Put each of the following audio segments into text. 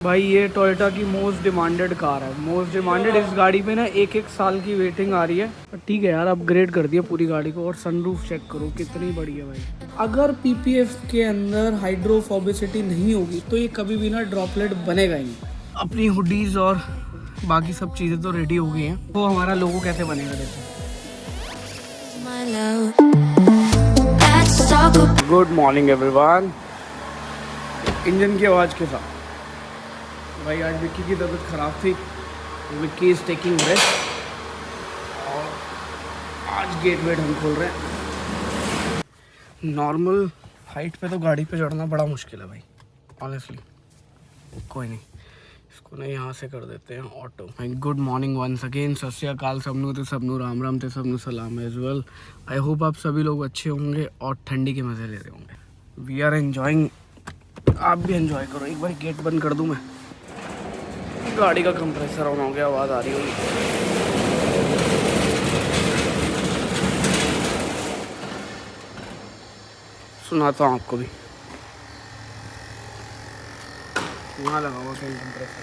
भाई ये टोयोटा की मोस्ट डिमांडेड कार है। मोस्ट डिमांडेड इस गाड़ी पे ना एक साल की वेटिंग आ रही है। ठीक है यार, अपग्रेड कर दिया पूरी गाड़ी को। और सनरूफ चेक करो कितनी बड़ी है भाई। अगर पीपीएफ के अंदर हाइड्रोफोबिसिटी नहीं होगी तो ये कभी भी ना ड्रॉपलेट बनेगा ही नहीं। अपनी हुडीज और बाकी सब चीज़ें तो रेडी हो गई हैं। तो हमारा लोगो कैसे बनेगा देखो। Good morning everyone. इंजन की आवाज़ के साथ भाई आज विक्की की तबीयत ख़राब थी। विक्की इज़ टेकिंग रेस्ट और आज गेट वेट हम खोल रहे हैं। नॉर्मल हाइट पे तो गाड़ी पे चढ़ना बड़ा मुश्किल है भाई ऑनेस्टली। कोई नहीं, इसको ना यहाँ से कर देते हैं auto. Good morning once again. Sat Shri अकाल सबनू ते सबनू राम राम ते सबनू सलाम एज वेल। आई होप आप सभी लोग अच्छे होंगे और ठंडी के मज़े ले रहे होंगे। वी आर एन्जॉइंग, आप भी एंजॉय करो। एक बार गेट बंद कर दूँ मैं। गाड़ी का कंप्रेसर ऑन हो गया, आवाज़ आ रही होगी। सुनाता हूँ आपको भी। यहाँ लगा हुआ कहीं कंप्रेसर।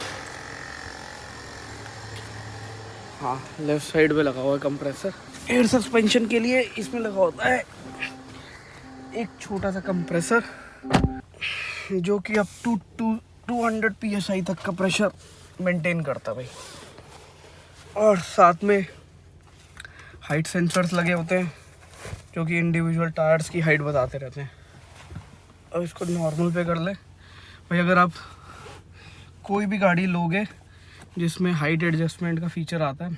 हाँ, लेफ्ट साइड पे लगा हुआ है कंप्रेसर। एयर सस्पेंशन के लिए इसमें लगा होता है एक छोटा सा कंप्रेसर जो कि अप टू 200 PSI तक का प्रेशर मेंटेन करता भाई। और साथ में हाइट सेंसर्स लगे होते हैं जो कि इंडिविजुअल टायर्स की हाइट बताते रहते हैं। अब इसको नॉर्मल पे कर ले भाई। अगर आप कोई भी गाड़ी लोगे जिसमें हाइट एडजस्टमेंट का फीचर आता है,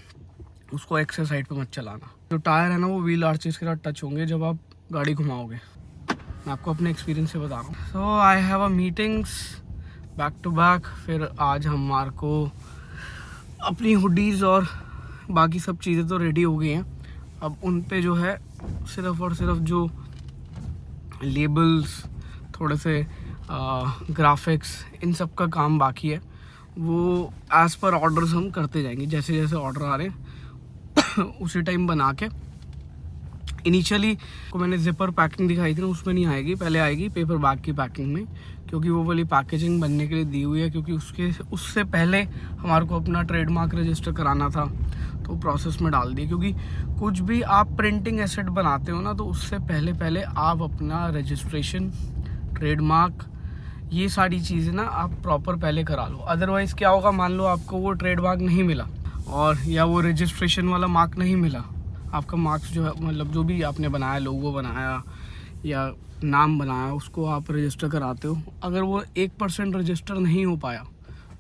उसको एक्सेस हाइट पे मत चलाना। जो टायर है ना वो व्हील आर्चेस के साथ टच होंगे जब आप गाड़ी घुमाओगे। मैं आपको अपने एक्सपीरियंस से बता रहा हूँ। So I have a meetings back to back. फिर आज हमारे को अपनी हुडीज़ और बाकी सब चीज़ें तो रेडी हो गई हैं। अब उन पे जो है सिर्फ और सिर्फ जो लेबल्स, थोड़े से ग्राफिक्स, इन सब का काम बाकी है। वो एज़ पर ऑर्डर्स हम करते जाएंगे। जैसे जैसे ऑर्डर आ रहे हैं उसी टाइम बना के। इनिशियली को मैंने जिपर पैकिंग दिखाई थी ना, उसमें नहीं आएगी। पहले आएगी पेपर बैग की पैकिंग में, क्योंकि वो वाली पैकेजिंग बनने के लिए दी हुई है। क्योंकि उससे पहले हमारे को अपना ट्रेडमार्क रजिस्टर कराना था, तो प्रोसेस में डाल दिया। क्योंकि कुछ भी आप प्रिंटिंग एसेट बनाते हो ना, तो उससे पहले आप अपना रजिस्ट्रेशन, ट्रेडमार्क, ये सारी चीज़ें ना आप प्रॉपर पहले करा लो। अदरवाइज़ क्या होगा, मान लो आपको वो ट्रेडमार्क नहीं मिला और या वो रजिस्ट्रेशन वाला मार्क नहीं मिला। आपका मार्क्स जो है, मतलब जो भी आपने बनाया, लोगो बनाया या नाम बनाया, उसको आप रजिस्टर कराते हो। अगर वो 1% रजिस्टर नहीं हो पाया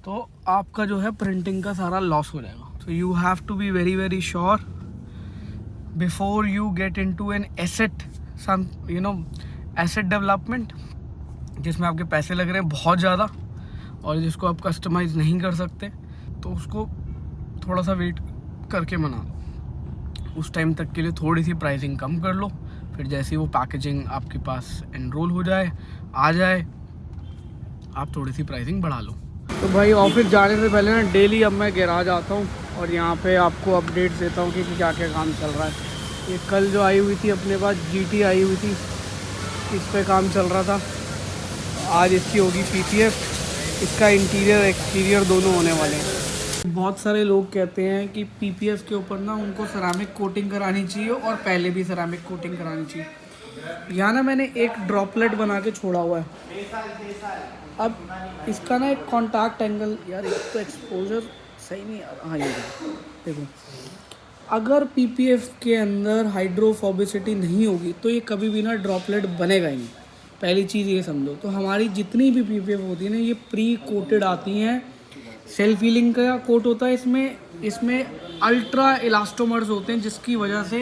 तो आपका जो है प्रिंटिंग का सारा लॉस हो जाएगा। So you have to be very very sure before you get into an asset, some asset development, जिसमें आपके पैसे लग रहे हैं बहुत ज़्यादा और जिसको आप कस्टमाइज़ नहीं कर सकते, तो उसको थोड़ा सा वेट करके मना लो। उस टाइम तक के लिए थोड़ी सी प्राइसिंग कम कर लो। फिर जैसे ही वो पैकेजिंग आपके पास एनरोल हो जाए, आ जाए, आप थोड़ी सी प्राइसिंग बढ़ा लो। तो भाई ऑफिस जाने से पहले ना डेली अब मैं गैराज आता हूँ और यहाँ पे आपको अपडेट्स देता हूँ कि क्या क्या काम चल रहा है। ये कल जो आई हुई थी अपने पास GT आई हुई थी, इस पे काम चल रहा था। आज इसकी होगी PPF। इसका इंटीरियर एक्सटीरियर दोनों होने वाले हैं। बहुत सारे लोग कहते हैं कि PPF के ऊपर ना उनको सेरामिक कोटिंग करानी चाहिए और पहले भी सेरामिक कोटिंग करानी चाहिए। यहाँ ना मैंने एक ड्रॉपलेट बना के छोड़ा हुआ है। अब इसका ना एक कॉन्टैक्ट एंगल, यार एक तो एक्सपोजर सही नहीं आ रहा। हाँ ये देखो, अगर PPF के अंदर हाइड्रोफोबिसिटी नहीं होगी तो ये कभी भी ना ड्रॉपलेट बनेगा ही नहीं। पहली चीज़ ये समझो। तो हमारी जितनी भी PPF होती है ना, ये प्री कोटेड आती हैं। सेल्फ हीलिंग का कोट होता है इसमें अल्ट्रा इलास्टोमर्स होते हैं, जिसकी वजह से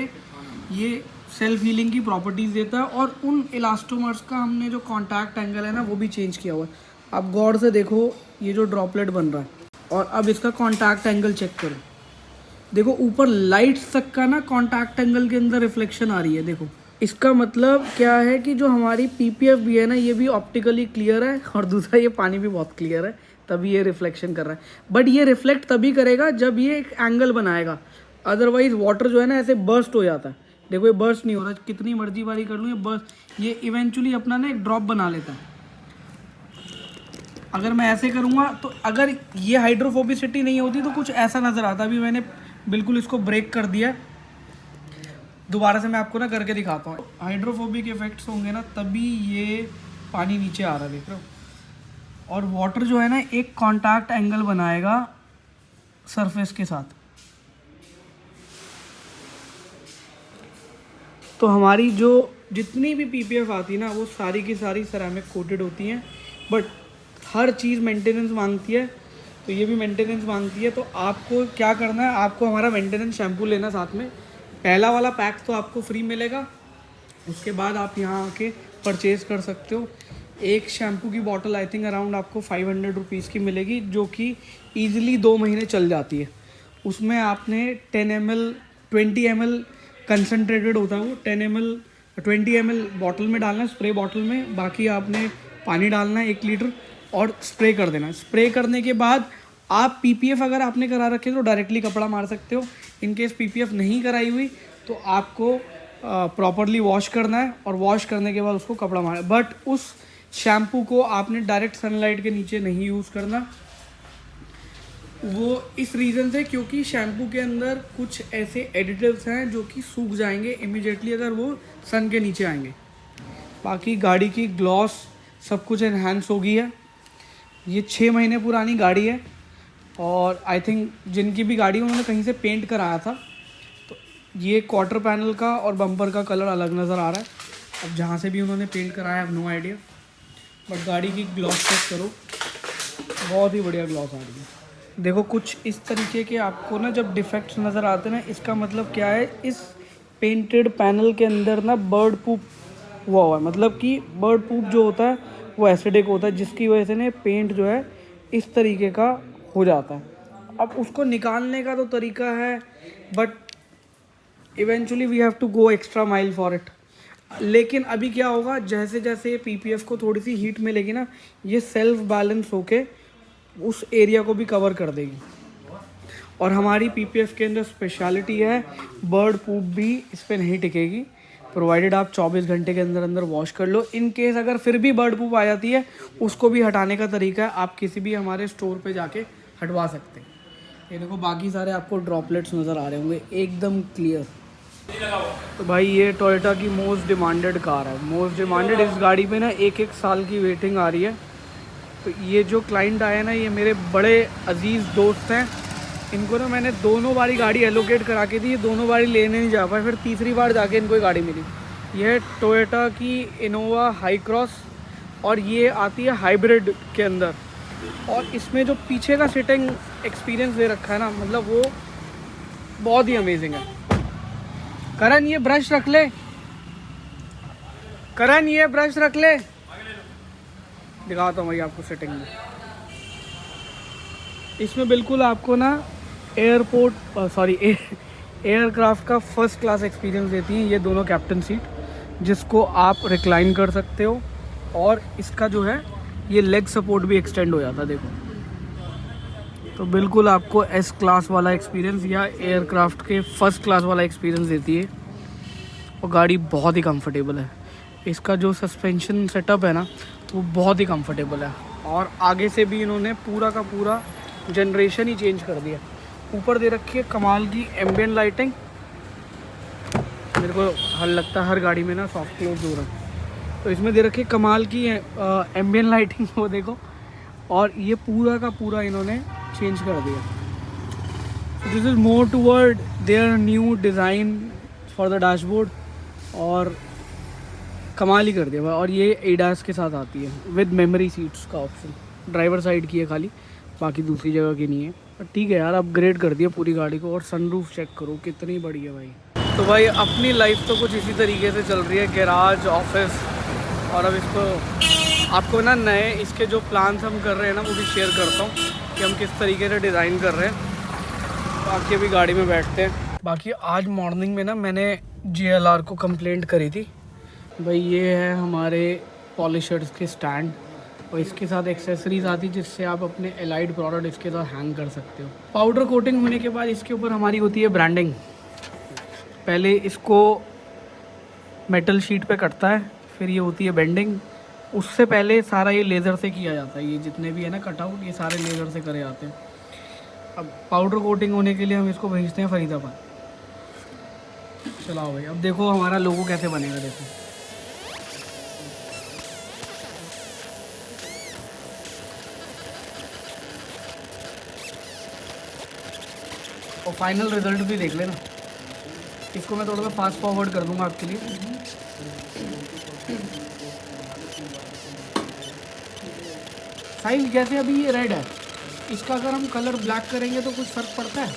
ये सेल्फ हीलिंग की प्रॉपर्टीज़ देता है। और उन इलास्टोमर्स का हमने जो कॉन्टैक्ट एंगल है ना, वो भी चेंज किया हुआ है। आप गौर से देखो, ये जो ड्रॉपलेट बन रहा है, और अब इसका कॉन्टैक्ट एंगल चेक करो। देखो ऊपर लाइट्स तक का ना कॉन्टैक्ट एंगल के अंदर रिफ्लेक्शन आ रही है। देखो इसका मतलब क्या है कि जो हमारी PPF भी है ना, ये भी ऑप्टिकली क्लियर है, और दूसरा ये पानी भी बहुत क्लियर है, तभी ये रिफ्लेक्शन कर रहा है। बट ये रिफ्लेक्ट तभी करेगा जब ये एक एंगल बनाएगा। अदरवाइज वाटर जो है ना ऐसे बर्स्ट हो जाता है। देखो ये बर्स्ट नहीं हो रहा, कितनी मर्जी बारी कर लूँ ये बर्स्ट, ये इवेंचुअली अपना ना एक ड्रॉप बना लेता है। अगर मैं ऐसे करूँगा तो अगर ये हाइड्रोफोबिसिटी नहीं होती तो कुछ ऐसा नज़र आता। अभी मैंने बिल्कुल इसको ब्रेक कर दिया। दोबारा से मैं आपको ना करके दिखाता हूँ। हाइड्रोफोबिक इफेक्ट्स होंगे ना तभी ये पानी नीचे आ रहा है, देख रहे हो। और वाटर जो है ना एक कांटेक्ट एंगल बनाएगा सरफेस के साथ। तो हमारी जो जितनी भी पीपीएफ आती है ना वो सारी की सारी सेरामिक कोटेड होती हैं, बट हर चीज़ मेंटेनेंस मांगती है, तो ये भी मेंटेनेंस मांगती है। तो आपको क्या करना है, आपको हमारा मेंटेनेंस शैम्पू लेना साथ में। पहला वाला पैक तो आपको फ्री मिलेगा, उसके बाद आप यहाँ आके परचेज़ कर सकते हो। एक शैम्पू की बॉटल आई थिंक अराउंड आपको 500 रुपीज़ की मिलेगी, जो कि ईज़िली 2 महीने चल जाती है। उसमें आपने 10 ml 20 ml कंसनट्रेटेड होता है वो, 20 ml बॉटल में डालना है, स्प्रे बॉटल में। बाकी आपने पानी डालना है 1 लीटर और स्प्रे कर देना है। स्प्रे करने के बाद आप पीपीएफ अगर आपने करा रखे तो डायरेक्टली कपड़ा मार सकते हो। इन केस पीपीएफ नहीं कराई हुई तो आपको प्रॉपरली वॉश करना है, और वॉश करने के बाद उसको कपड़ा मारना है। बट उस शैम्पू को आपने डायरेक्ट सनलाइट के नीचे नहीं यूज़ करना। वो इस रीज़न से क्योंकि शैम्पू के अंदर कुछ ऐसे एडिटिव्स हैं जो कि सूख जाएंगे इमीडिएटली अगर वो सन के नीचे आएंगे। बाकी गाड़ी की ग्लॉस सब कुछ इन्हांस हो गई है। ये 6 महीने पुरानी गाड़ी है, और आई थिंक जिनकी भी गाड़ी उन्होंने कहीं से पेंट कराया था। तो ये क्वार्टर पैनल का और बम्पर का कलर अलग नज़र आ रहा है। अब जहाँ से भी उन्होंने पेंट कराया है नो आइडिया, बट गाड़ी की ग्लॉस चेक करो, बहुत ही बढ़िया ग्लॉस आ रही है। देखो कुछ इस तरीके के आपको ना जब डिफेक्ट्स नज़र आते हैं ना, इसका मतलब क्या है, इस पेंटेड पैनल के अंदर ना बर्ड पूप हुआ है। मतलब कि बर्ड पूप जो होता है वो एसिडिक होता है, जिसकी वजह से ना पेंट जो है इस तरीके का हो जाता है। अब उसको निकालने का तो तरीका है, but eventually we have to go extra mile for it. लेकिन अभी क्या होगा, जैसे जैसे पीपीएफ को थोड़ी सी हीट मिलेगी ना, ये सेल्फ बैलेंस होके उस एरिया को भी कवर कर देगी। और हमारी पीपीएफ के अंदर स्पेशलिटी है, बर्ड पूप भी इस पर नहीं टिकेगी, प्रोवाइडेड आप 24 घंटे के अंदर अंदर वॉश कर लो। इन केस अगर फिर भी बर्ड पूप आ जाती है, उसको भी हटाने का तरीका है, आप किसी भी हमारे स्टोर पे जाके हटवा सकते हैं। ये देखो बाकी सारे आपको ड्रॉपलेट्स नज़र आ रहे होंगे एकदम क्लियर। तो भाई ये टोयोटा की मोस्ट डिमांडेड कार है, मोस्ट डिमांडेड। इस गाड़ी पे ना 1-1 साल की वेटिंग आ रही है। तो ये जो क्लाइंट आए ना, ये मेरे बड़े अजीज़ दोस्त हैं। इनको ना मैंने दोनों बारी गाड़ी एलोकेट करा के दी, ये दोनों बारी लेने नहीं जा पाए, फिर तीसरी बार जाके इनको गाड़ी मिली। यह टोयोटा की इनोवा हाई क्रॉस, और ये आती है हाइब्रिड के अंदर। और इसमें जो पीछे का सिटिंग एक्सपीरियंस दे रखा है ना, मतलब वो बहुत ही अमेजिंग है। करण ये ब्रश रख ले, करण ये ब्रश रख ले, दिखाता हूँ भाई आपको सेटिंग में। इसमें बिल्कुल आपको ना एयरक्राफ्ट का फर्स्ट क्लास एक्सपीरियंस देती हैं ये दोनों कैप्टन सीट, जिसको आप रिक्लाइन कर सकते हो। और इसका जो है ये लेग सपोर्ट भी एक्सटेंड हो जाता है, देखो। तो बिल्कुल आपको एस क्लास वाला एक्सपीरियंस या एयरक्राफ्ट के फर्स्ट क्लास वाला एक्सपीरियंस देती है। और गाड़ी बहुत ही कंफर्टेबल है। इसका जो सस्पेंशन सेटअप है ना, वो बहुत ही कंफर्टेबल है। और आगे से भी इन्होंने पूरा का पूरा जनरेशन ही चेंज कर दिया। ऊपर दे रखी है कमाल की एम्बियंट लाइटिंग। मेरे को हल लगता है हर गाड़ी में ना सॉफ्ट क्लोज हो रहा है, तो इसमें दे रखी है कमाल की एम्बियंट लाइटिंग, वो देखो। और ये पूरा का पूरा इन्होंने चेंज कर दिया। This is more toward their new design for the dashboard, और कमाल ही कर दिया। और ये एडास के साथ आती है विद मेमोरी सीट्स का ऑप्शन। ड्राइवर साइड की है खाली, बाकी दूसरी जगह की नहीं है। पर ठीक है यार, अपग्रेड कर दिया पूरी गाड़ी को। और सनरूफ चेक करो कितनी बड़ी है भाई। तो भाई अपनी लाइफ तो कुछ इसी तरीके से चल रही है, गैराज, ऑफिस। और अब इसको आपको ना नए इसके जो प्लान्स हम कर रहे हैं ना, वो भी शेयर करता हूँ कि हम किस तरीके से डिज़ाइन कर रहे हैं। बाकी अभी गाड़ी में बैठते हैं। बाकी आज मॉर्निंग में ना मैंने JLR को कंप्लेंट करी थी। भाई ये है हमारे पॉलिशर्स के स्टैंड, और इसके साथ एक्सेसरीज आती जिससे आप अपने एलाइड प्रोडक्ट इसके साथ हैंग कर सकते हो। पाउडर कोटिंग होने के बाद इसके ऊपर हमारी होती है ब्रांडिंग। पहले इसको मेटल शीट पे कटता है, फिर ये होती है बेंडिंग, उससे पहले सारा ये लेज़र से किया जाता है, ये जितने भी है ना कटआउट ये सारे लेज़र से करे जाते हैं। अब पाउडर कोटिंग होने के लिए हम इसको भेजते हैं फरीदाबाद। चलाओ भाई, अब देखो हमारा लोगो कैसे बनेगा। देखो और फाइनल रिजल्ट भी देख लेना। इसको मैं थोड़ा सा फास्ट फॉरवर्ड कर दूंगा आपके लिए। साहिल जैसे अभी ये रेड है, इसका अगर हम कलर ब्लैक करेंगे तो कुछ फ़र्क पड़ता है?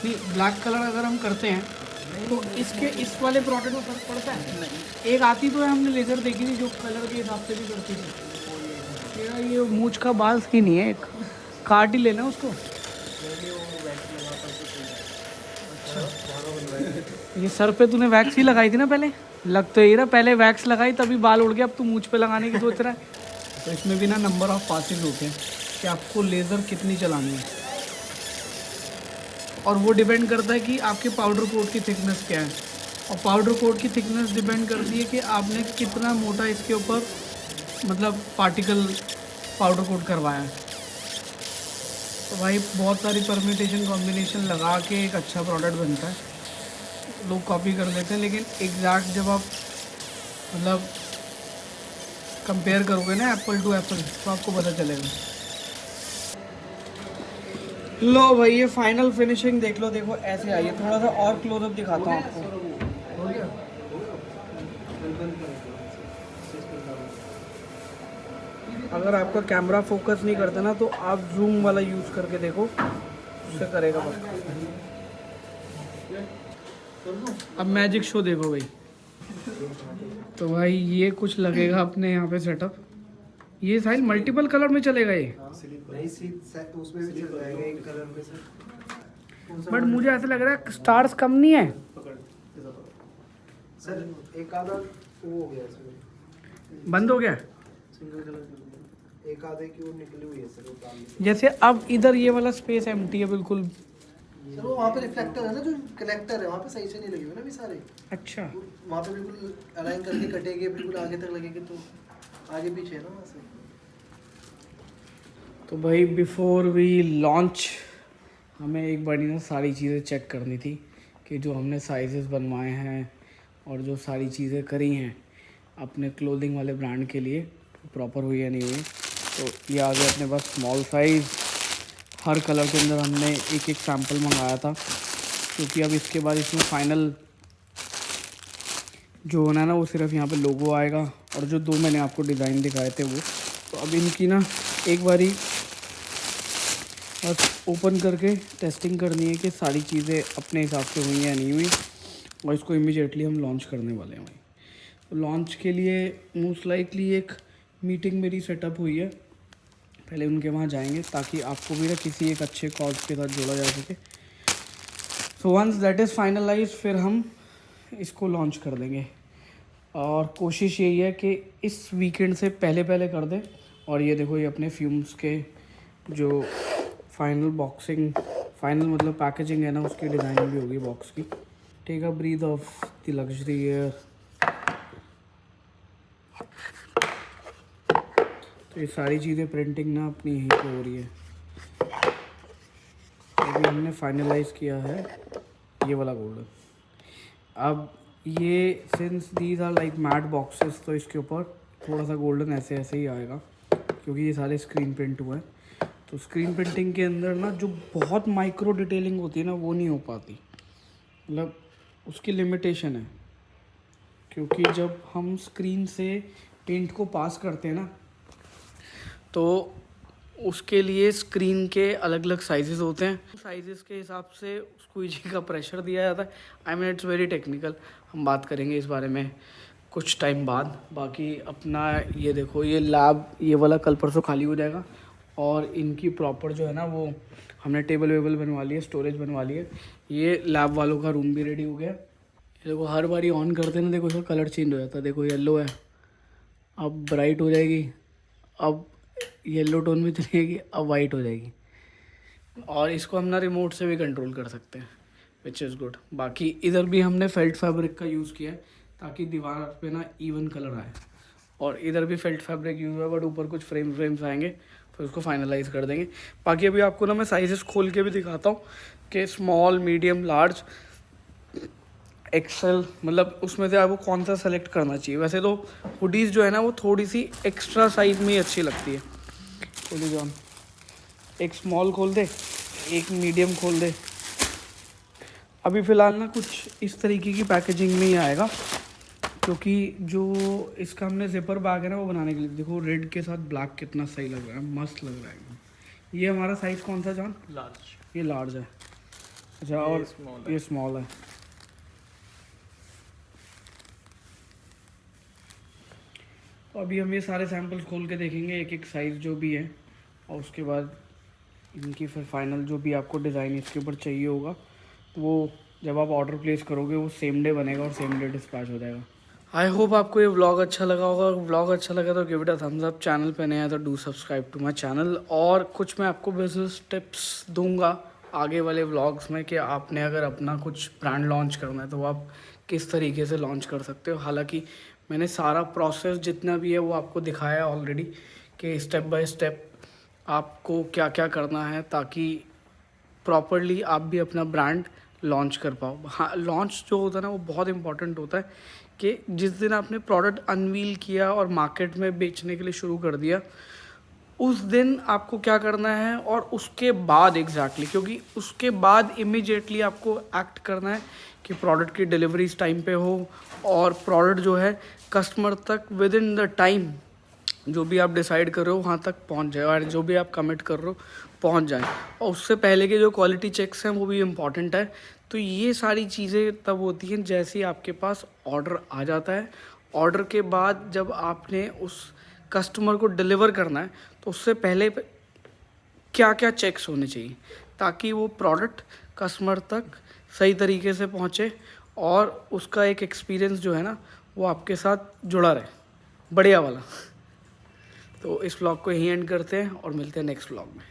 नहीं, ब्लैक कलर अगर हम करते हैं तो इसके इस वाले प्रोडक्ट में फ़र्क पड़ता है? नहीं। एक आती तो है, हमने लेज़र देखी थी जो कलर के हिसाब से भी करती थी। मेरा ये मूछ का बाल की नहीं है, एक काट ही लेना उसको। ये सर पे तूने वैक्स ही लगाई थी ना पहले? लग तो यही रहा, पहले वैक्स लगाई तभी बाल उड़ गए, अब तू मूछ पे लगाने की सोच रहा है। तो इसमें भी ना नंबर ऑफ पासेस होते हैं कि आपको लेज़र कितनी चलानी है, और वो डिपेंड करता है कि आपके पाउडर कोट की थिकनेस क्या है, और पाउडर कोट की थिकनेस डिपेंड करती है कि आपने कितना मोटा इसके ऊपर मतलब पार्टिकल पाउडर कोट करवाया है। तो भाई बहुत सारी परम्यूटेशन कॉम्बिनेशन लगा के एक अच्छा प्रोडक्ट बनता है, लोग कॉपी कर लेते हैं, लेकिन एग्जैक्ट जब आप मतलब कंपेयर करोगे ना एप्पल टू एप्पल तो आपको पता चलेगा। लो भाई ये फाइनल फिनिशिंग देख लो। देखो ऐसे आई है, थोड़ा सा और क्लोजअप दिखाता हूँ आपको। हो गया? अगर आपका कैमरा फोकस नहीं करता ना तो आप जूम वाला यूज़ करके देखो, उससे करेगा पक्का। अब मैजिक शो देखो भाई। तो भाई ये कुछ लगेगा अपने यहाँ पे सेटअप। ये साइल मल्टीपल कलर में चलेगा ये, उसमें भी चल जाएगा एक कलर में सर। बट मुझे ऐसा लग रहा है स्टार्स कम नहीं है सर, एक आधा वो हो गया इसमें, बंद हो गया। सिंगल कलर एक आधे की वो निकली हुई है सर, वो काम नहीं। जैसे अब इधर ये वाला स्पेस एम्प्टी है बिल्कुल। सर वो वहाँ पे रिफ्लेक्टर है ना, जो कलेक्टर है वहाँ पे सही से नहीं लगे हुए ना अभी सारे। अच्छा, वहाँ पे बिल्कुल अलाइन करके कटेंगे, बिल्कुल आगे तक लगेंगे, तो आगे पीछे है ना वहाँ से। तो भाई बिफोर वी लॉन्च हमें एक बार ना सारी चीज़ें चेक करनी थी कि जो हमने साइजेस बनवाए हैं और जो सारी चीज़ें करी हैं अपने क्लोथिंग वाले ब्रांड के लिए प्रॉपर हुई या नहीं हुई। तो ये आ गया अपने पास स्मॉल साइज़। हर कलर के अंदर हमने एक एक सैम्पल मंगाया था, क्योंकि अब इसके बाद इसमें फाइनल जो होना है ना वो सिर्फ यहाँ पे लोगो आएगा, और जो दो मैंने आपको डिज़ाइन दिखाए थे वो। तो अब इनकी ना एक बारी बस ओपन करके टेस्टिंग करनी है कि सारी चीज़ें अपने हिसाब से हुई या नहीं हुई, और इसको इमीडिएटली हम लॉन्च करने वाले हैं भाई। तो लॉन्च के लिए मोस्ट लाइकली एक मीटिंग मेरी सेटअप हुई है, पहले उनके वहाँ जाएंगे ताकि आपको भी ना किसी एक अच्छे कॉज के साथ जोड़ा जा सके। So once that is finalise फिर हम इसको लॉन्च कर देंगे, और कोशिश यही है कि इस वीकेंड से पहले पहले कर दें। और ये देखो ये अपने फ्यूम्स के जो फाइनल बॉक्सिंग, फाइनल मतलब पैकेजिंग है ना, उसकी डिज़ाइनिंग भी होगी बॉक्स की। Take a breath of the luxury air. तो ये सारी चीज़ें प्रिंटिंग ना अपनी यहीं पे हो रही है। अभी हमने फाइनलाइज किया है ये वाला गोल्डन। अब ये since these are like matte boxes, तो इसके ऊपर थोड़ा सा गोल्डन ऐसे ऐसे ही आएगा, क्योंकि ये सारे स्क्रीन प्रिंट हुए हैं। तो स्क्रीन प्रिंटिंग के अंदर ना जो बहुत माइक्रो डिटेलिंग होती है ना वो नहीं हो पाती, मतलब उसकी लिमिटेशन है, क्योंकि जब हम स्क्रीन से पेंट को पास करते हैं ना तो उसके लिए स्क्रीन के अलग अलग साइजेस होते हैं, साइजेस के हिसाब से स्क्वीजी का प्रेशर दिया जाता है। I mean it's very technical, हम बात करेंगे इस बारे में कुछ टाइम बाद। बाकी अपना ये देखो ये लैब ये वाला कल परसों खाली हो जाएगा, और इनकी प्रॉपर जो है ना वो हमने टेबल वेबल बनवा ली है, स्टोरेज बनवा ली है। ये लैब वालों का रूम भी रेडी हो गया। ये देखो हर बारी ऑन करते हैं ना, देखो इसका कलर चेंज हो जाता है। देखो येलो है, अब ब्राइट हो जाएगी, अब येलो टोन में चलेगी, अब वाइट हो जाएगी। और इसको हम ना रिमोट से भी कंट्रोल कर सकते हैं, विच इज़ गुड। बाकी इधर भी हमने फेल्ट फैब्रिक का यूज़ किया है ताकि दीवार पे ना इवन कलर आए। और इधर भी फेल्ट फैब्रिक यूज हुआ है, बट ऊपर कुछ फ्रेम्स आएंगे, फिर उसको फाइनलाइज कर देंगे। बाकी अभी आपको ना मैं साइजेस खोल के भी दिखाता हूँ कि स्मॉल, मीडियम, लार्ज, एक्सेल, मतलब उसमें से आपको कौन सा सेलेक्ट करना चाहिए। वैसे तो हुडीज़ जो है ना वो थोड़ी सी एक्स्ट्रा साइज में ही अच्छी लगती है। खोली जॉन, एक स्मॉल खोल दे, एक मीडियम खोल दे। अभी फ़िलहाल ना कुछ इस तरीके की पैकेजिंग में ही आएगा, क्योंकि जो इसका हमने जिपर बैग है ना वो बनाने के लिए, देखो रेड के साथ ब्लैक कितना सही लग रहा है, मस्त लग रहा है एकदम। ये हमारा साइज़ कौन सा जॉन? लार्ज। ये लार्ज है। अच्छा, और ये स्मॉल है। तो अभी हम ये सारे सैम्पल्स खोल के देखेंगे, एक एक साइज़ जो भी है, और उसके बाद इनकी फिर फाइनल जो भी आपको डिज़ाइन इसके ऊपर चाहिए होगा, वो जब आप ऑर्डर प्लेस करोगे वो सेम डे बनेगा और सेम डे डिस्पैच हो जाएगा। आई होप आपको ये व्लॉग अच्छा लगा होगा। व्लॉग अच्छा लगा तो give it a thumbs up. Channel पे नए हैं तो do subscribe to my channel. और कुछ मैं आपको बिजनेस टिप्स दूंगा आगे वाले व्लॉग्स में कि आपने अगर अपना कुछ ब्रांड लॉन्च करना है तो आप किस तरीके से लॉन्च कर सकते हो। हालांकि मैंने सारा प्रोसेस जितना भी है वो आपको दिखाया ऑलरेडी कि स्टेप बाय स्टेप आपको क्या क्या करना है ताकि प्रॉपरली आप भी अपना ब्रांड लॉन्च कर पाओ। हाँ, लॉन्च जो होता है ना वो बहुत इंपॉर्टेंट होता है कि जिस दिन आपने प्रोडक्ट अनवील किया और मार्केट में बेचने के लिए शुरू कर दिया, उस दिन आपको क्या करना है और उसके बाद एग्जैक्टली, क्योंकि उसके बाद इमीडिएटली आपको एक्ट करना है कि प्रोडक्ट की डिलीवरीज टाइम पे हो और प्रोडक्ट जो है कस्टमर तक विद इन द टाइम जो भी आप डिसाइड कर रहे हो वहाँ तक पहुँच जाए, और जो भी आप कमिट कर रहे हो पहुँच जाए। और उससे पहले के जो क्वालिटी चेक्स हैं वो भी इम्पॉर्टेंट है। तो ये सारी चीज़ें तब होती हैं जैसे ही आपके पास ऑर्डर आ जाता है। ऑर्डर के बाद जब आपने उस कस्टमर को डिलीवर करना है तो उससे पहले क्या क्या चेक्स होने चाहिए ताकि वो प्रोडक्ट कस्टमर तक सही तरीके से पहुँचे और उसका एक एक्सपीरियंस जो है ना वो आपके साथ जुड़ा रहे, बढ़िया वाला। तो इस व्लॉग को यहीं एंड करते हैं और मिलते हैं नेक्स्ट व्लॉग में।